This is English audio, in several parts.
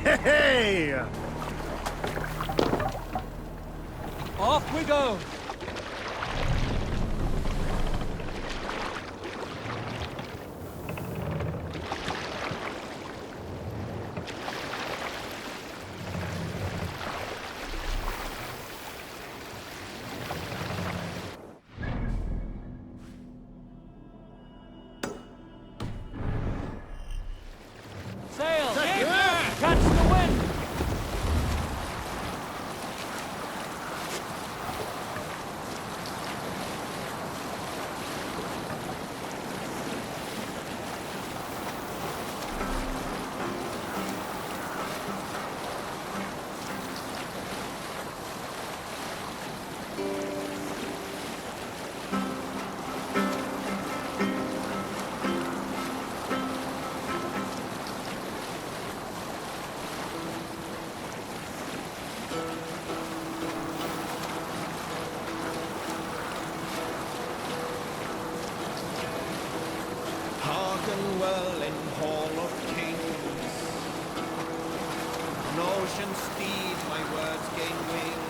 Hey! Off we go! Sail! Catch the wind! Hearken well in Hall of Kings. Notion steed, my words gain wing.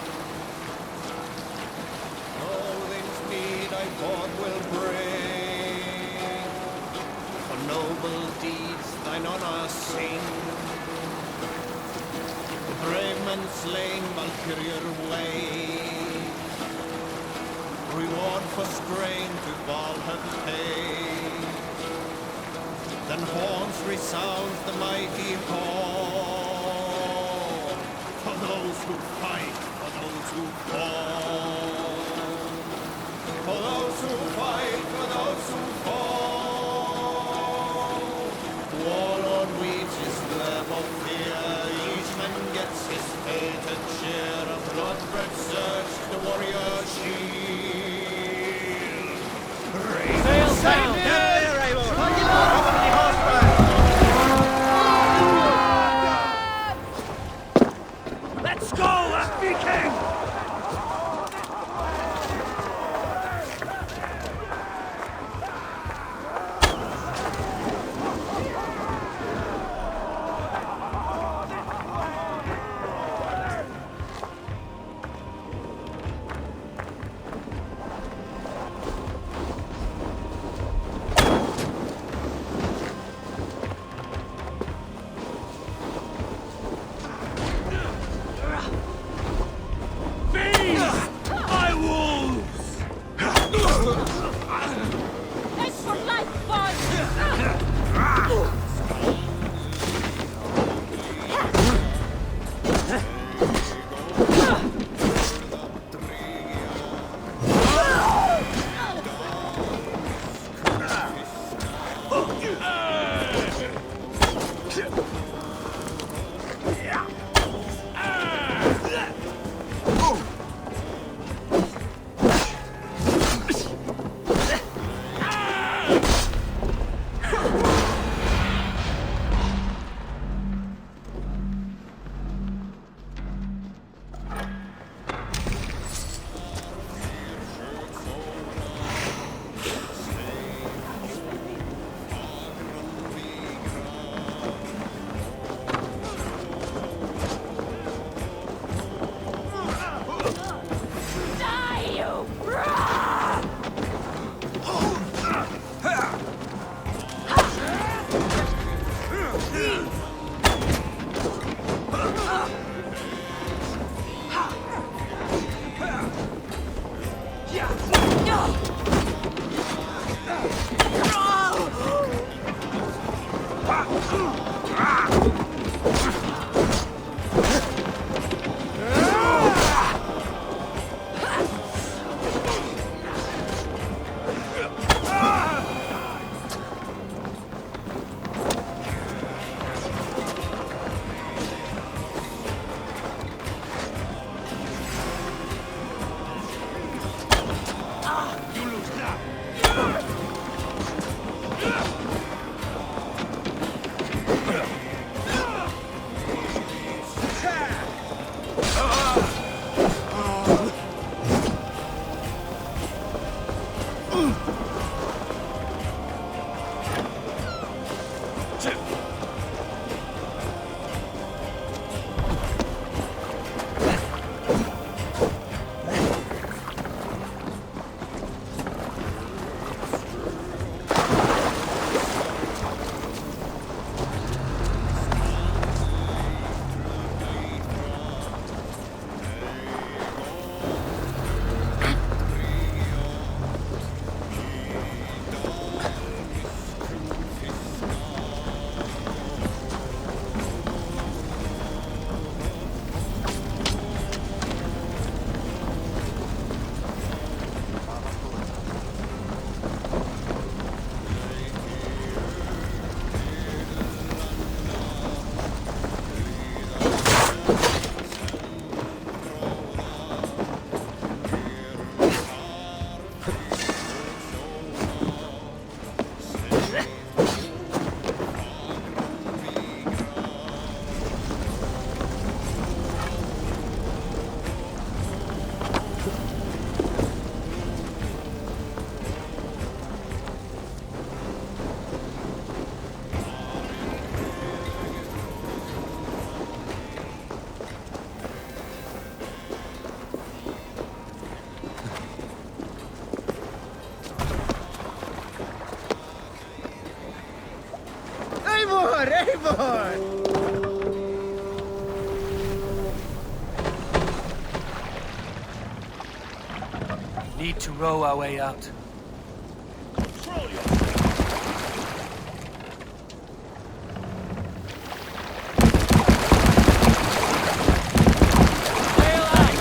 Loathing speed I thought will bring. For noble deeds thine honour sing. The brave men slain Valkyrier way. Reward for strain to Valhalla pay. Then horns resounds the mighty horn. For those who fight, for those who fall. For those who fight, for those who fall. Warlord reaches them of fear. Each man gets his fated share. A blood-red surge, the warrior shield. Sail down! Let's go, Viking! Eivor! Need to row our way out. Control your... Sail out!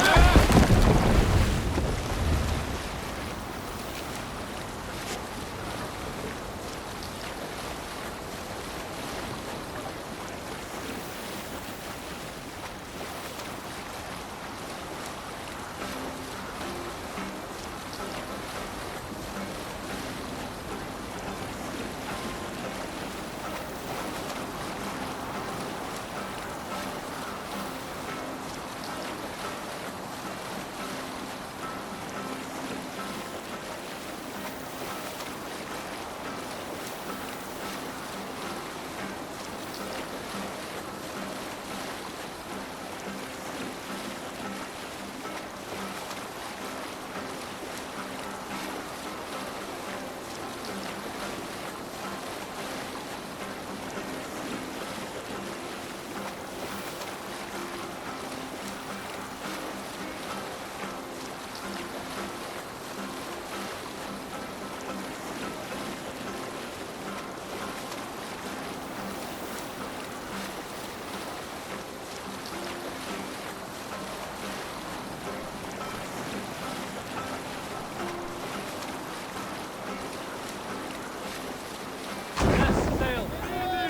Yes, sail!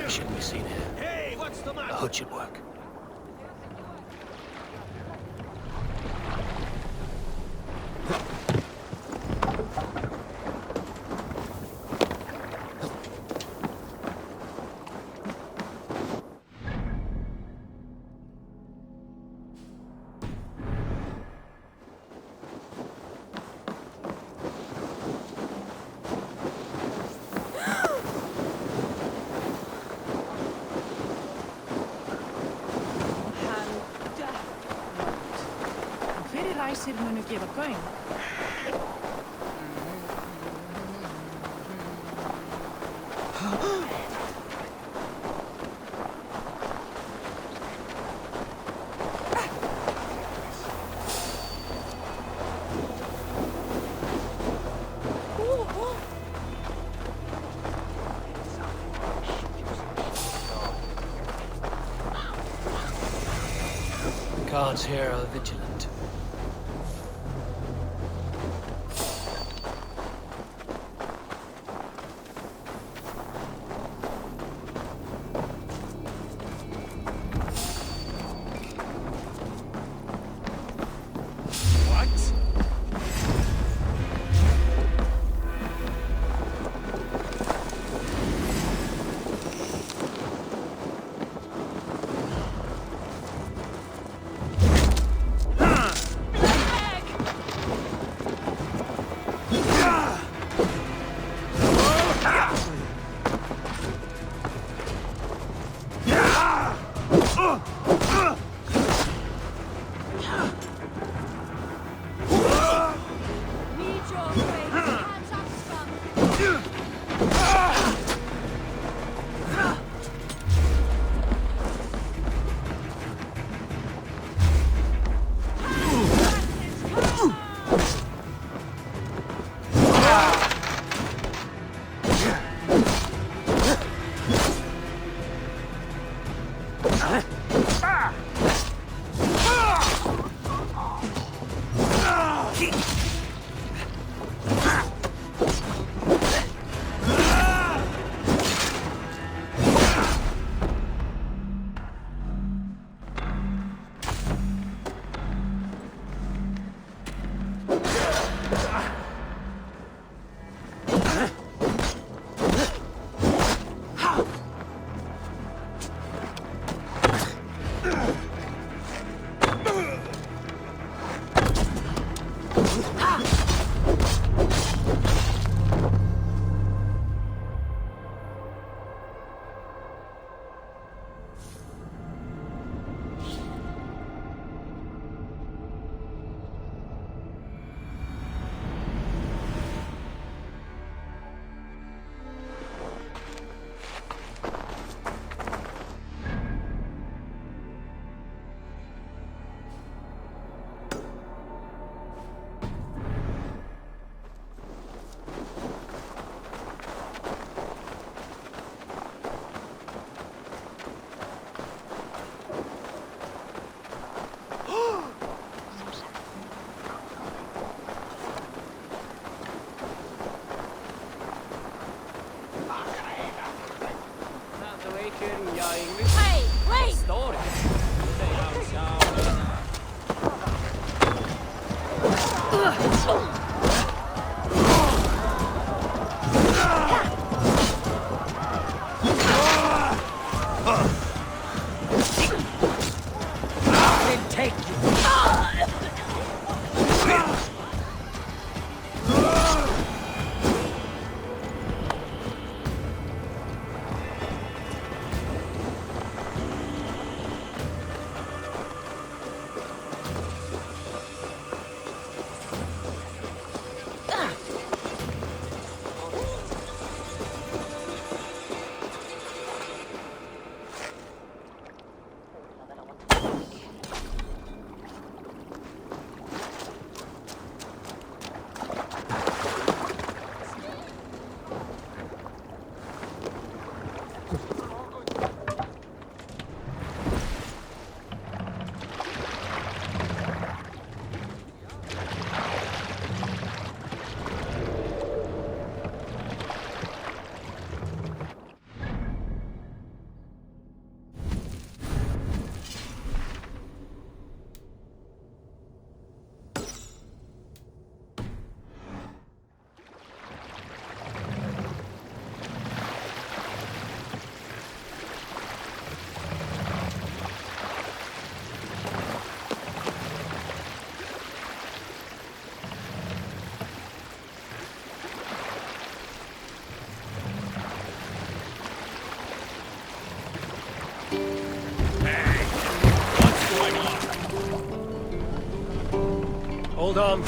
We shouldn't be seen here. Hey, what's the A matter? hood should work. Hverjir ræsir munu gefa gaum? The guards here are vigilant. What? Ah! Hey, wait! Hold on.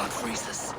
God freeze us.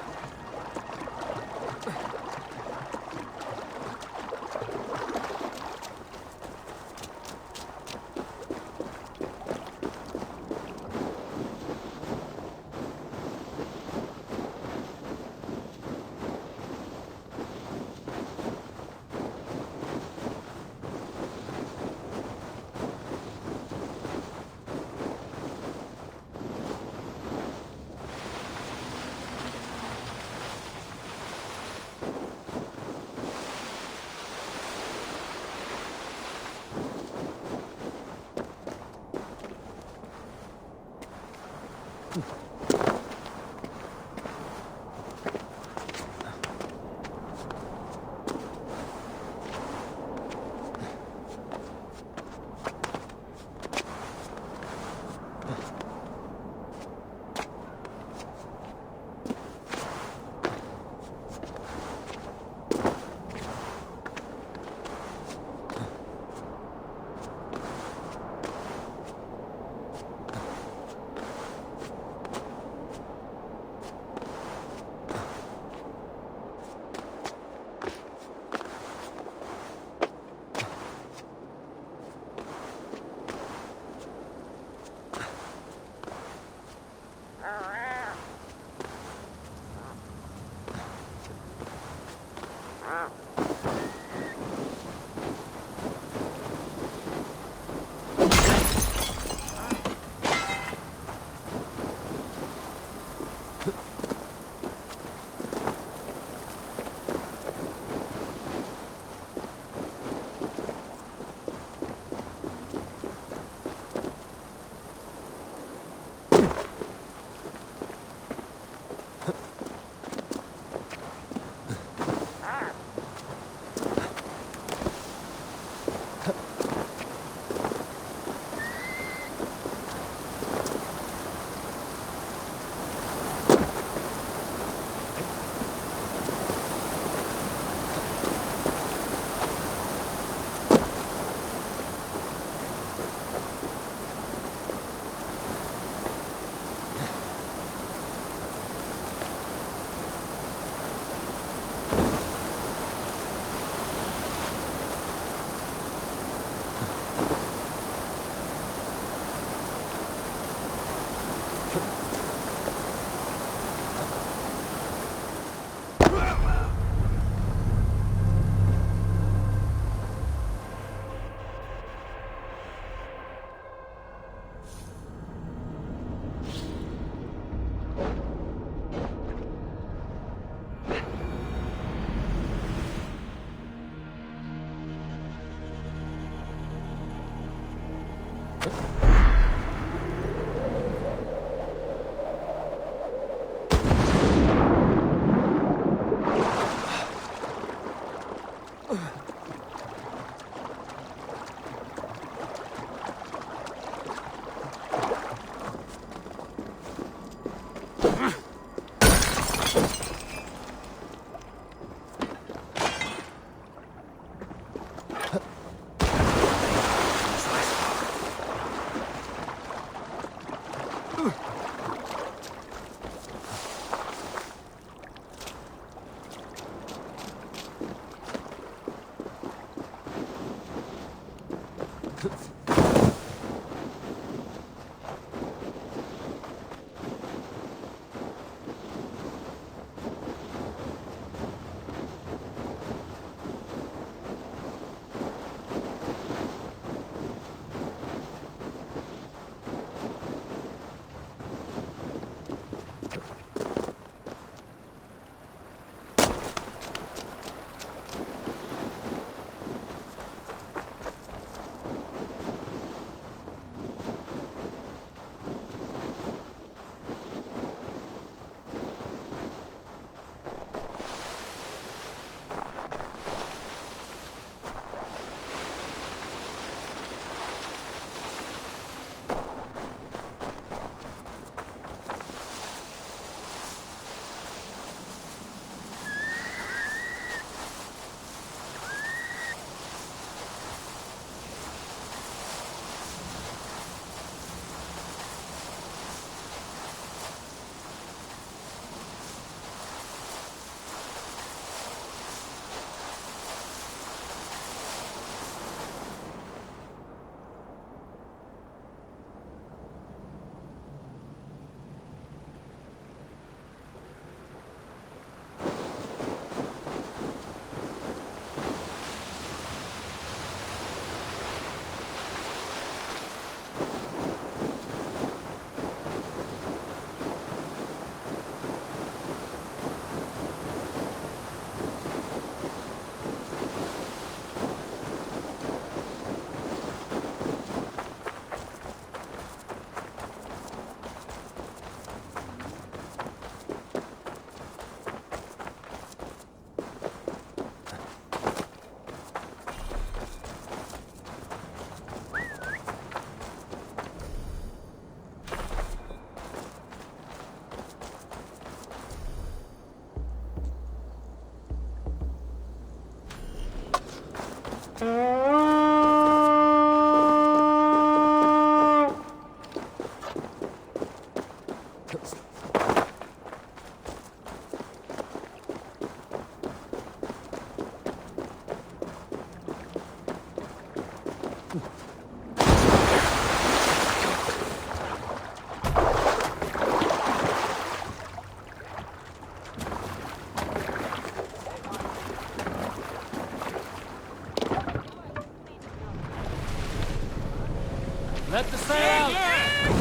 Let the sail out!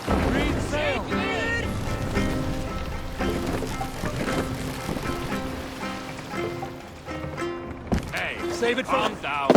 Green sail! Hey, Save it for calm down.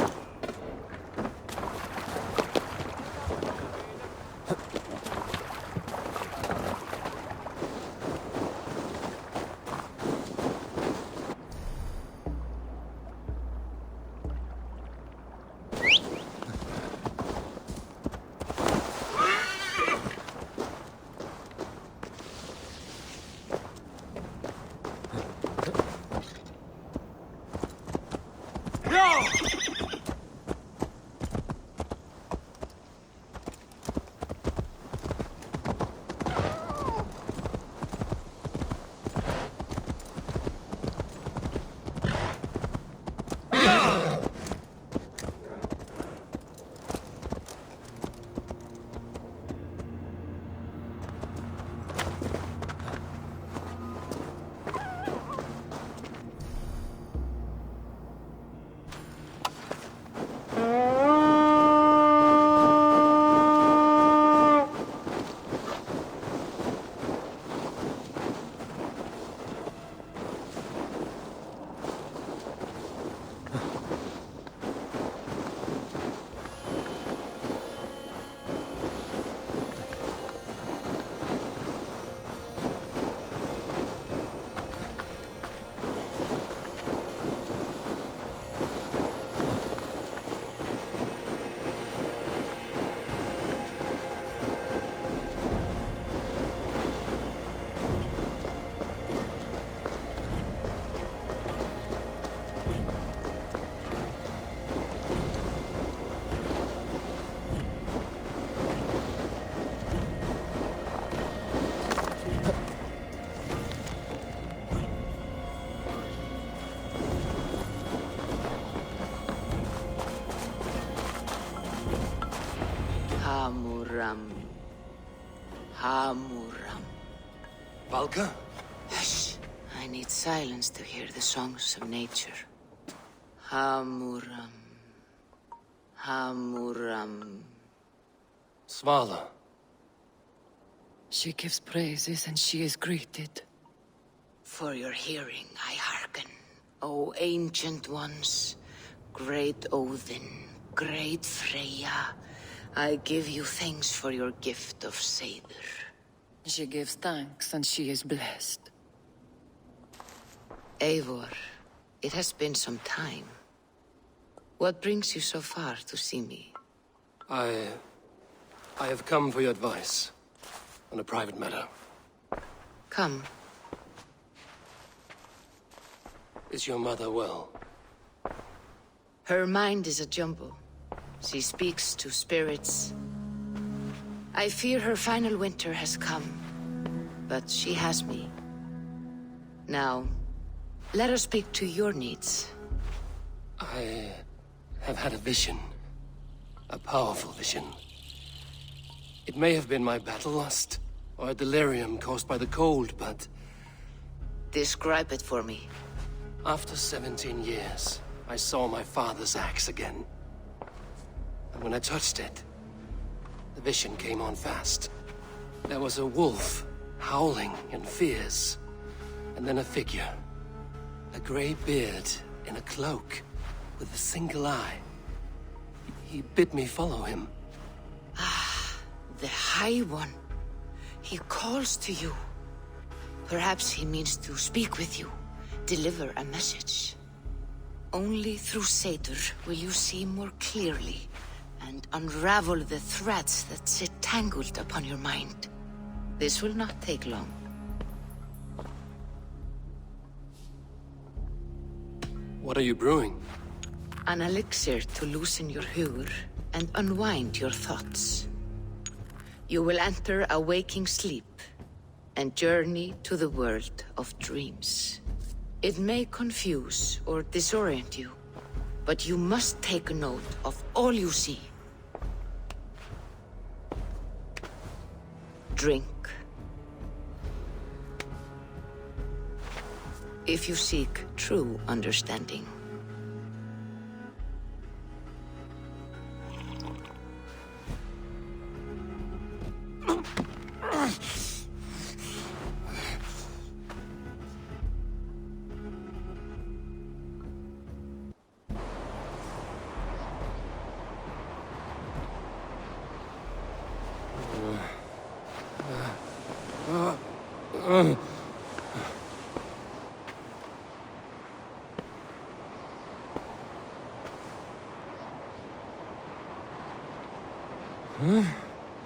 Hamuram. Hamuram. Valka? Hush. I need silence to hear the songs of nature. Hamuram. Hamuram. Svala. She gives praises and she is greeted. For your hearing I hearken, O ancient ones, great Odin, great Freya. I give you thanks for your gift of Seiður. She gives thanks and she is blessed. Eivor, it has been some time. What brings you so far to see me? I have come for your advice on a private matter. Come. Is your mother well? Her mind is a jumble. She speaks to spirits. I fear her final winter has come, but she has me. Now, let her speak to your needs. I have had a vision. A powerful vision. It may have been my battle lust, or a delirium caused by the cold, but Describe it for me. after 17 years, I saw my father's axe again. And when I touched it, the vision came on fast. There was a wolf, howling and fierce, and then a figure. A grey beard, in a cloak, with a single eye. He bid me follow him. The High One. He calls to you. Perhaps he means to speak with you, deliver a message. Only through Seder will you see more clearly and unravel the threads that sit tangled upon your mind. This will not take long. What are you brewing? An elixir to loosen your hugur and unwind your thoughts. You will enter a waking sleep and journey to the world of dreams. It may confuse or disorient you, but you must take note of all you see. Drink. If you seek true understanding.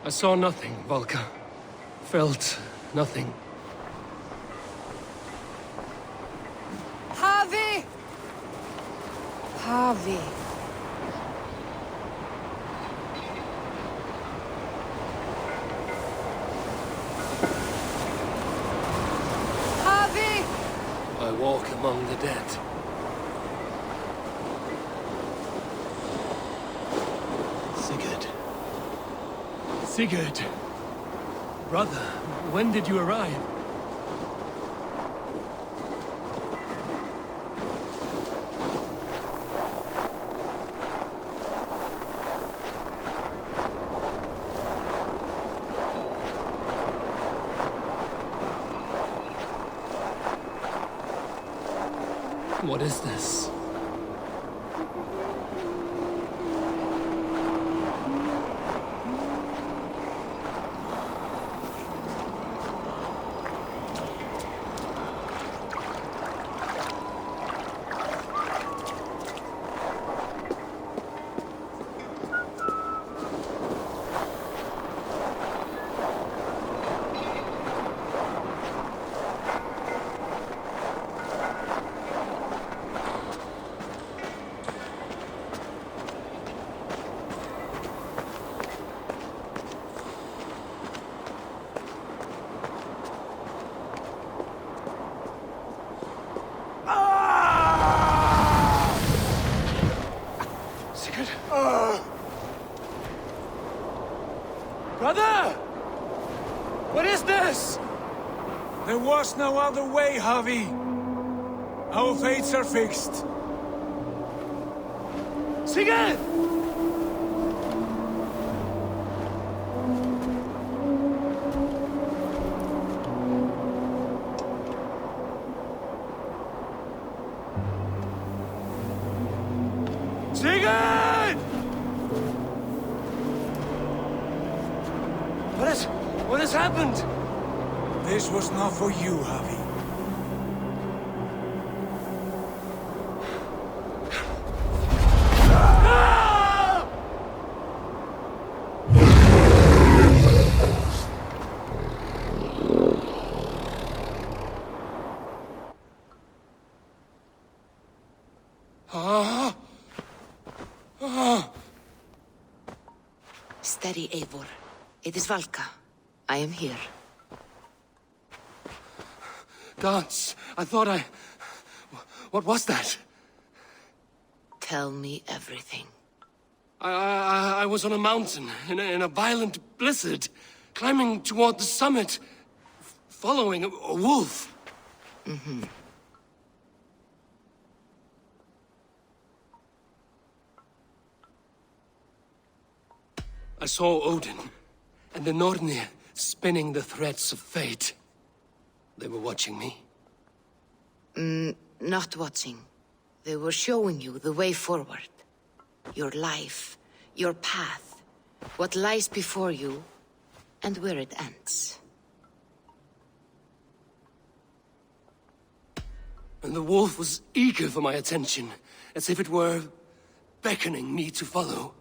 I saw nothing, Volka. Felt nothing. Harvey! Harvey. Harvey! I walk among the dead. Sigurd. Sigurd! Brother, when did you arrive? What is this? Brother! What is this? There was no other way, Harvey. Our fates are fixed. Sigurd! Sigurd! What has happened? This was not for you, Harvey. Steady, Eivor. It is Valka. I am here. Gods, I thought I... What was that? Tell me everything. I was on a mountain, in a violent blizzard, climbing toward the summit, following a wolf. Mm-hmm. I saw Odin and the Nornir spinning the threads of fate. They were watching me. Not watching. They were showing you the way forward. Your life, your path, what lies before you, and where it ends. And the wolf was eager for my attention, as if it were beckoning me to follow.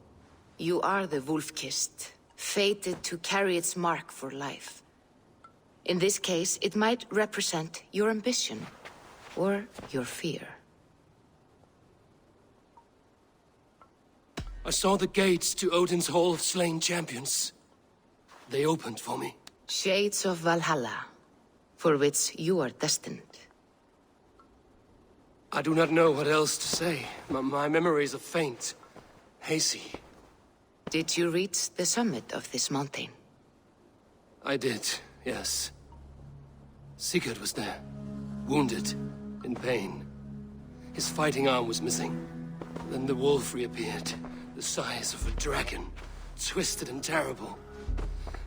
You are the wolf-kissed, fated to carry its mark for life. In this case, it might represent your ambition, or your fear. I saw the gates to Odin's Hall of Slain Champions. They opened for me. Shades of Valhalla, for which you are destined. I do not know what else to say. My memories are faint, hazy. Did you reach the summit of this mountain? I did, yes. Sigurd was there, wounded, in pain. His fighting arm was missing. Then the wolf reappeared, the size of a dragon, twisted and terrible.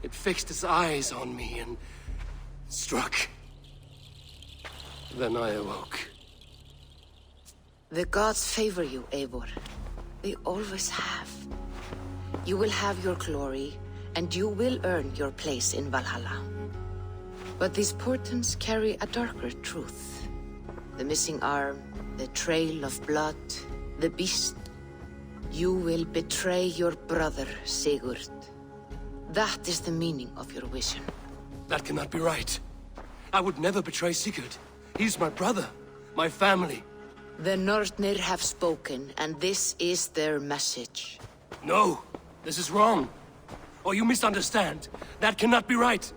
It fixed its eyes on me and struck. Then I awoke. The gods favor you, Eivor. They always have. You will have your glory, and you will earn your place in Valhalla. But these portents carry a darker truth. The missing arm, the trail of blood, the beast. You will betray your brother, Sigurd. That is the meaning of your vision. That cannot be right. I would never betray Sigurd. He's my brother, my family. The Nornir have spoken, and this is their message. No, this is wrong. Or you misunderstand. That cannot be right.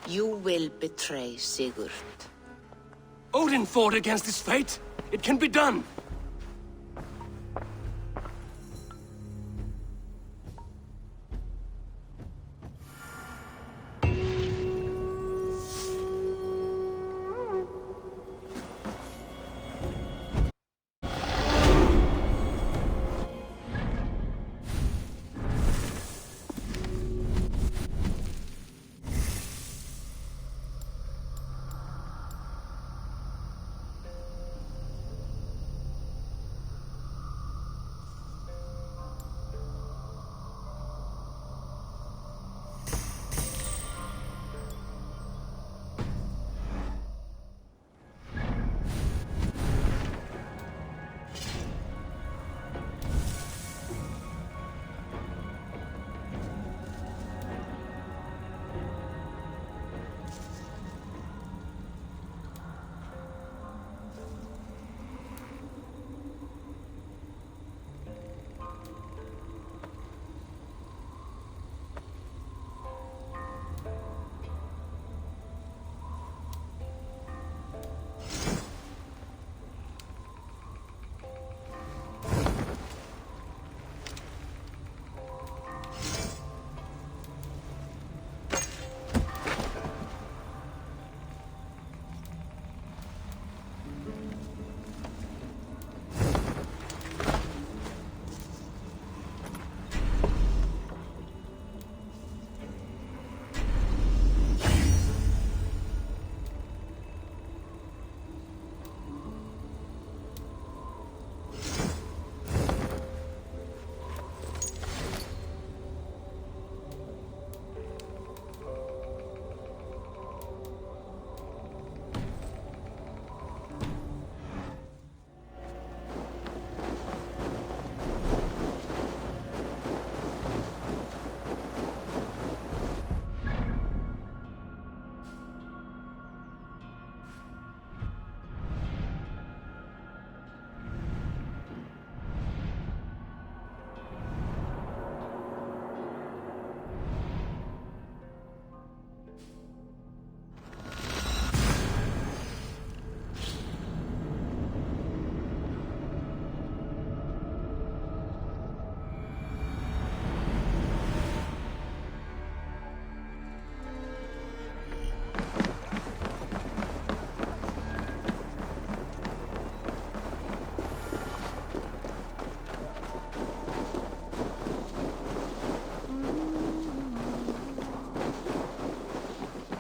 You will betray Sigurd. Odin fought against his fate. It can be done.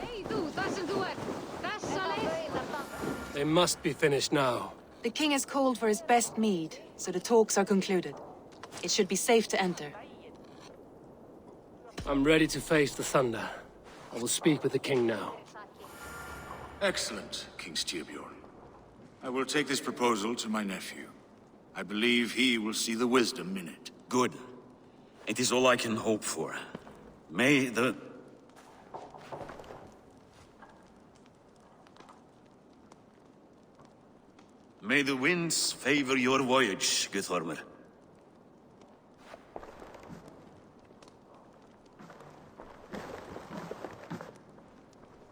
Hei þú, þar sem þú ert. Þessa leið. They must be finished now. The king has called for his best mead, so the talks are concluded. It should be safe to enter. I'm ready to face the thunder. I will speak with the king now. Excellent, King Styrbjorn. I will take this proposal to my nephew. I believe he will see the wisdom in it. Good. It is all I can hope for. May the... May the winds favor your voyage, Guthormer.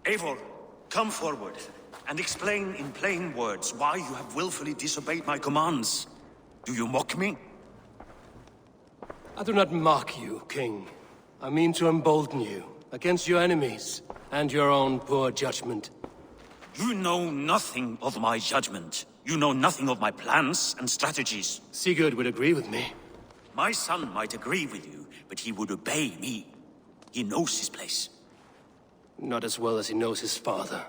Eivor, come forward, and explain in plain words why you have willfully disobeyed my commands. Do you mock me? I do not mock you, King. I mean to embolden you against your enemies and your own poor judgment. You know nothing of my judgment. You know nothing of my plans and strategies. Sigurd would agree with me. My son might agree with you, but he would obey me. He knows his place. Not as well as he knows his father.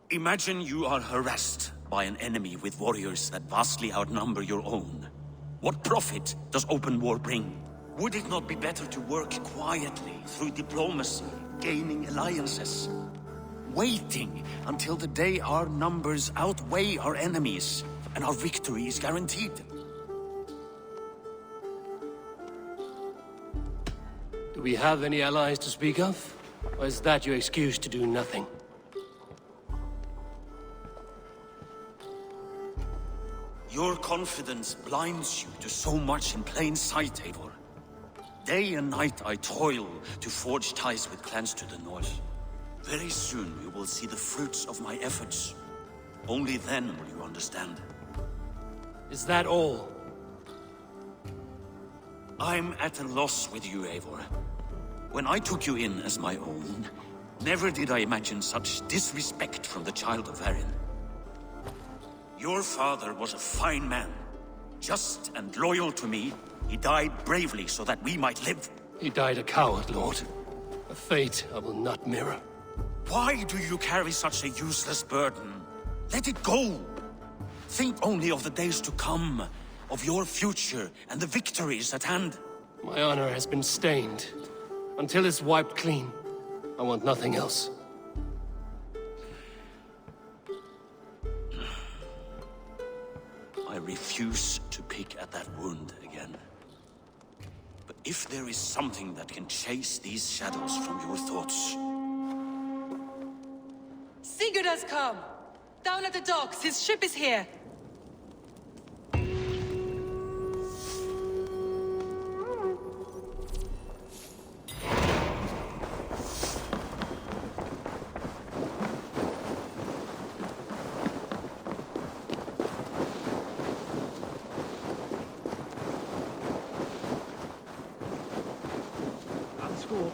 Imagine you are harassed by an enemy with warriors that vastly outnumber your own. What profit does open war bring? Would it not be better to work quietly through diplomacy, gaining alliances? Waiting until the day our numbers outweigh our enemies and our victory is guaranteed. Do we have any allies to speak of? Or is that your excuse to do nothing? Your confidence blinds you to so much in plain sight, Eivor. Day and night I toil to forge ties with clans to the north. Very soon you will see the fruits of my efforts. Only then will you understand. Is that all? I'm at a loss with you, Eivor. When I took you in as my own, never did I imagine such disrespect from the child of Varin. Your father was a fine man. Just and loyal to me, he died bravely so that we might live. He died a coward, Lord. A fate I will not mirror. Why do you carry such a useless burden? Let it go! Think only of the days to come, of your future and the victories at hand. My honor has been stained. Until it's wiped clean, I want nothing else. I refuse to pick at that wound again. But if there is something that can chase these shadows from your thoughts... Sigurd has come! Down at the docks, his ship is here!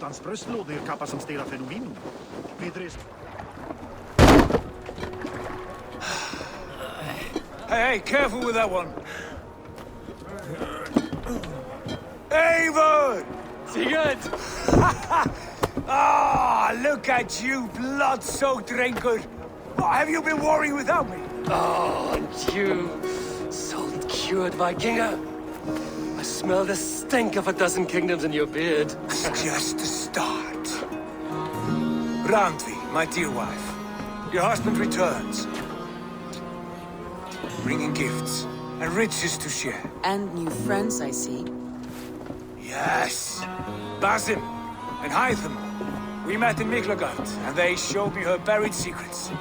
Hans bröstlådor kappa som stirrar fenomen. Hey, careful with that one. Eivor! Sigurd! Ah, look at you, blood-soaked drinker. What have you been worrying without me? Oh, and you, salt-cured Vikinger. I smell the stink of a dozen kingdoms in your beard. It's just the start. Randvi, my dear wife, your husband returns. Bringing gifts and riches to share. And new friends, I see. Yes. Basim and Hytham. We met in Miklagard, and they showed me her buried secrets.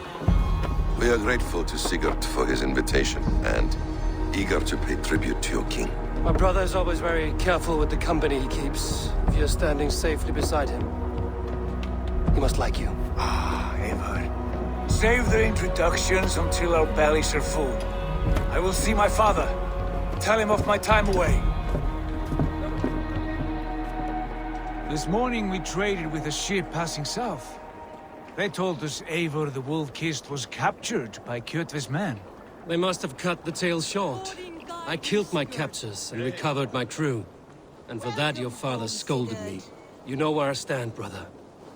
We are grateful to Sigurd for his invitation, and eager to pay tribute to your king. My brother is always very careful with the company he keeps. If you're standing safely beside him, he must like you. Ah, Eivor. Save their introductions until our bellies are full. I will see my father. Tell him of my time away. This morning we traded with a ship passing south. They told us Eivor the Wolf-Kissed was captured by Kjotve's men. They must have cut the tale short. I killed my captors and recovered my crew. And for that your father scolded me. You know where I stand, brother.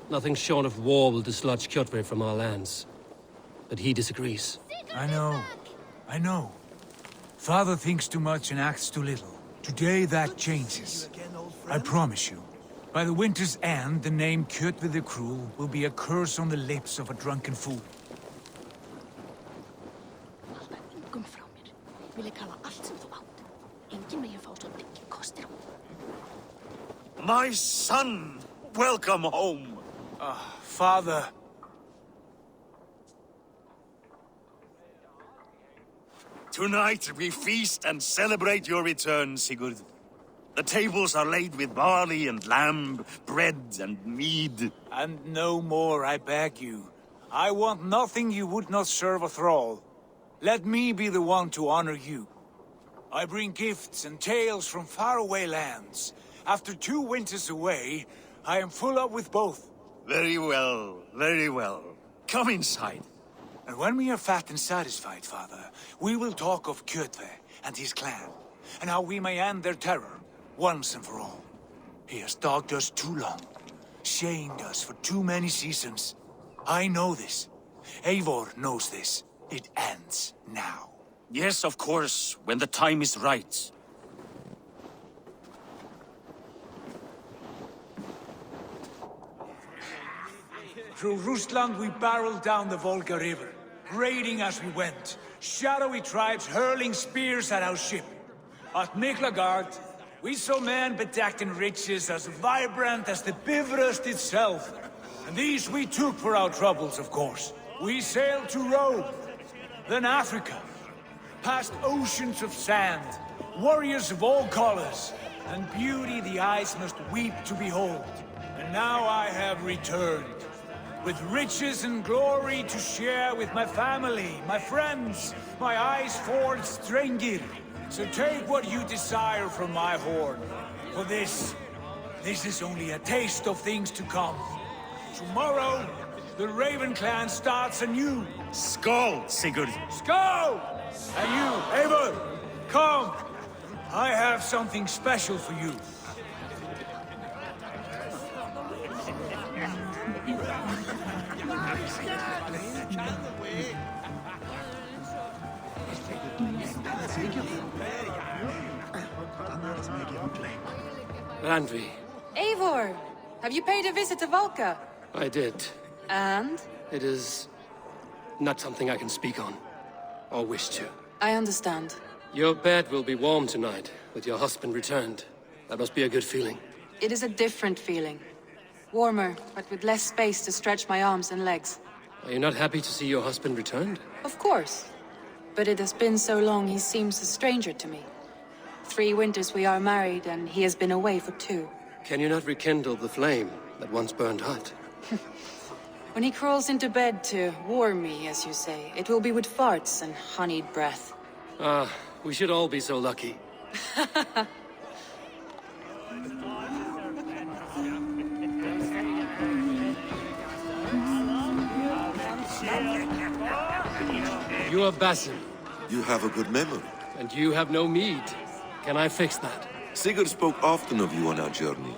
Nothing short of war will dislodge Kjotve from our lands. but he disagrees. I know. Father thinks too much and acts too little. Today that changes. I promise you. By the winter's end, the name Kjotve the Cruel will be a curse on the lips of a drunken fool. My son! Welcome home! Father... Tonight we feast and celebrate your return, Sigurd. The tables are laid with barley and lamb, bread and mead. And no more, I beg you. I want nothing you would not serve a thrall. Let me be the one to honor you. I bring gifts and tales from faraway lands. After 2 winters away, I am full up with both. Very well, very well. Come inside. And when we are fat and satisfied, Father, we will talk of Kjotve and his clan, and how we may end their terror, once and for all. He has dogged us too long, shamed us for too many seasons. I know this. Eivor knows this. It ends now. Yes, of course, when the time is right. Through Rusland we barreled down the Volga River, raiding as we went. Shadowy tribes hurling spears at our ship. At Miklagard, we saw men bedecked in riches as vibrant as the Bifrost itself. And these we took for our troubles, of course. We sailed to Rome, then Africa, past oceans of sand, warriors of all colors, and beauty the eyes must weep to behold. And now I have returned, with riches and glory to share with my family, my friends, my eyes-forged Strengir. So take what you desire from my hoard. For this is only a taste of things to come. Tomorrow, the Raven clan starts anew. Skål, Sigurd! Skål! And you, Eivor, come! I have something special for you. Randvi, Eivor! Have you paid a visit to Valka? I did. And? It is not something I can speak on, or wish to. I understand. Your bed will be warm tonight, with your husband returned. That must be a good feeling. It is a different feeling. Warmer, but with less space to stretch my arms and legs. Are you not happy to see your husband returned? Of course. But it has been so long he seems a stranger to me. 3 winters we are married, and he has been away for 2. Can you not rekindle the flame that once burned hot? When he crawls into bed to warm me, as you say, it will be with farts and honeyed breath. Ah, we should all be so lucky. You are Basim, You have a good memory. and you have no mead. Can I fix that? Sigurd spoke often of you on our journey.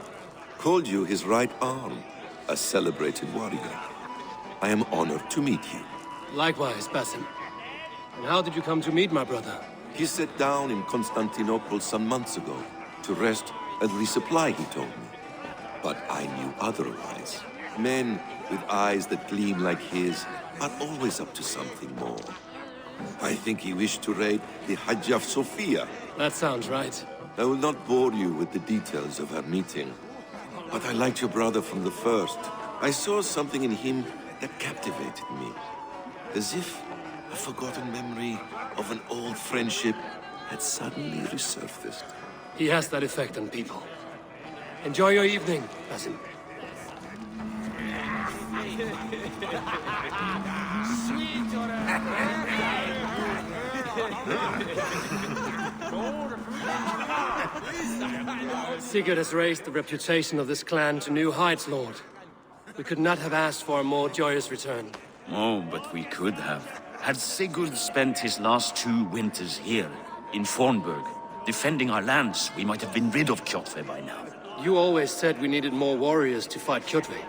Called you his right arm, a celebrated warrior. I am honored to meet you. Likewise, Basim. And how did you come to meet my brother? He sat down in Constantinople some months ago to rest and resupply, he told me. But I knew otherwise. Men with eyes that gleam like his are always up to something more. I think he wished to raid the Hagia Sophia. That sounds right. I will not bore you with the details of our meeting. But I liked your brother from the first. I saw something in him that captivated me. As if a forgotten memory of an old friendship had suddenly resurfaced. He has that effect on people. Enjoy your evening, Basim. Sigurd has raised the reputation of this clan to new heights, Lord. We could not have asked for a more joyous return. Oh, but we could have. Had Sigurd spent his last 2 winters here, in Fornburg, defending our lands, we might have been rid of Kjotve by now. You always said we needed more warriors to fight Kjotve.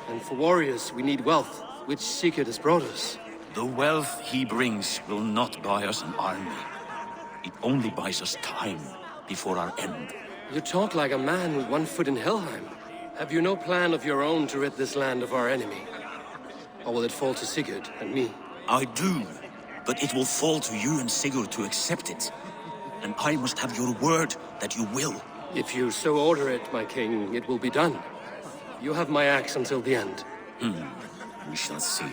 And for warriors, we need wealth, which Sigurd has brought us. The wealth he brings will not buy us an army. It only buys us time before our end. You talk like a man with one foot in Helheim. Have you no plan of your own to rid this land of our enemy? Or will it fall to Sigurd and me? I do, but it will fall to you and Sigurd to accept it. And I must have your word that you will. If you so order it, my king, it will be done. You have my axe until the end. We shall see.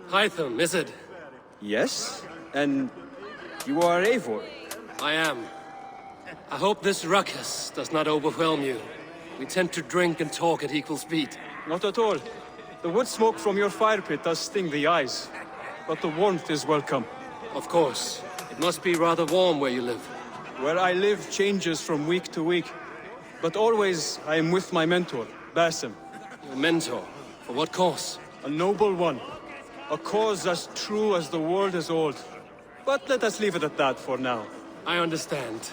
Hytham, is it? Yes? And you are Eivor? I am. I hope this ruckus does not overwhelm you. We tend to drink and talk at equal speed. Not at all. The wood smoke from your fire pit does sting the eyes, but the warmth is welcome. Of course. It must be rather warm where you live. Where I live changes from week to week, but always I am with my mentor, Basim. Your mentor? For what cause? A noble one. A cause as true as the world is old. But let us leave it at that for now. I understand.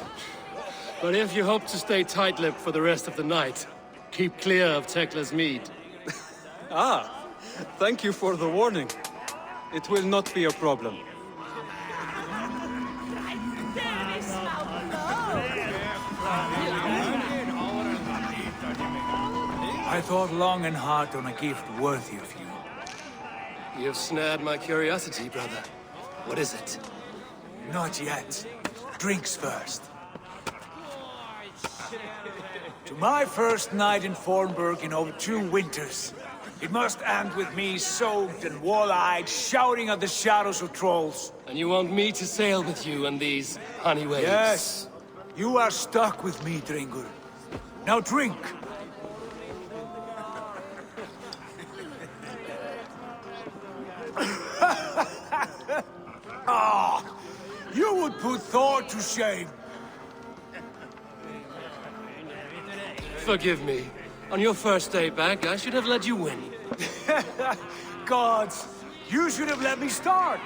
But if you hope to stay tight-lipped for the rest of the night, keep clear of Tekla's mead. Thank you for the warning. It will not be a problem. I thought long and hard on a gift worthy of you. You have snared my curiosity, brother. What is it? Not yet. Drinks first. To my first night in Fornburg in over 2 winters. It must end with me soaked and wall-eyed, shouting at the shadows of trolls. And you want me to sail with you on these honey waves? Yes. You are stuck with me, Dringur. Now drink. You would put Thor to shame. Forgive me. On your first day back, I should have let you win. Gods, you should have let me start.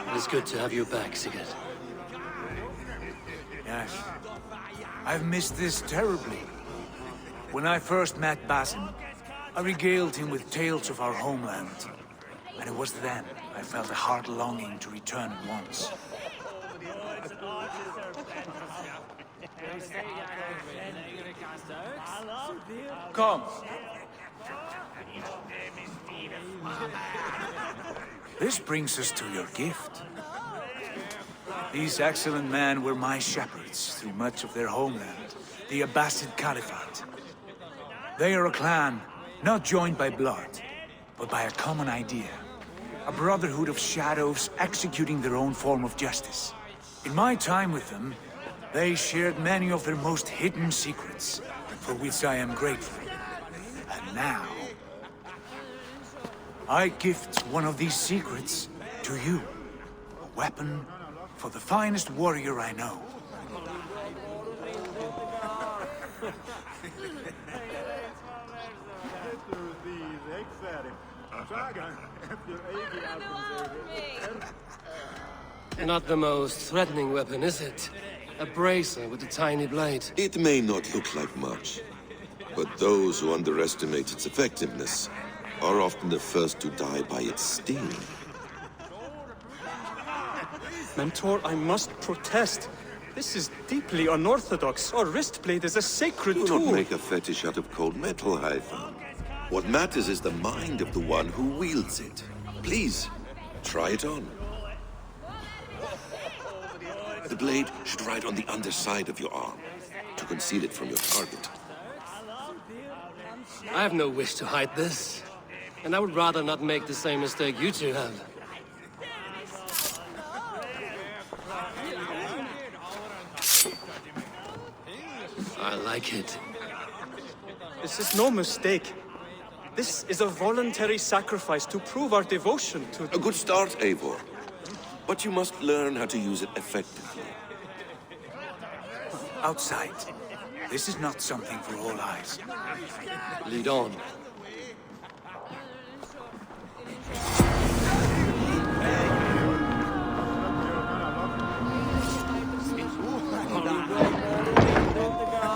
It is good to have you back, Sigurd. Yes. I've missed this terribly. When I first met Basim, I regaled him with tales of our homeland. And it was then I felt a heart longing to return at once. Come. This brings us to your gift. These excellent men were my shepherds through much of their homeland, the Abbasid Caliphate. They are a clan, not joined by blood, but by a common idea. A brotherhood of shadows executing their own form of justice. In my time with them, they shared many of their most hidden secrets, for which I am grateful. And now, I gift one of these secrets to you. A weapon for the finest warrior I know. Not the most threatening weapon, is it? A bracer with a tiny blade. It may not look like much, but those who underestimate its effectiveness are often the first to die by its sting. Mentor, I must protest. This is deeply unorthodox. Our wrist blade is a sacred Do tool. not make a fetish out of cold metal, Hytham. What matters is the mind of the one who wields it. Please, try it on. The blade should ride on the underside of your arm, to conceal it from your target. I have no wish to hide this. And I would rather not make the same mistake you two have. I like it. This is no mistake. This is a voluntary sacrifice to prove our devotion to... A good start, Eivor. But you must learn how to use it effectively. Outside, This is not something for all eyes. Lead on.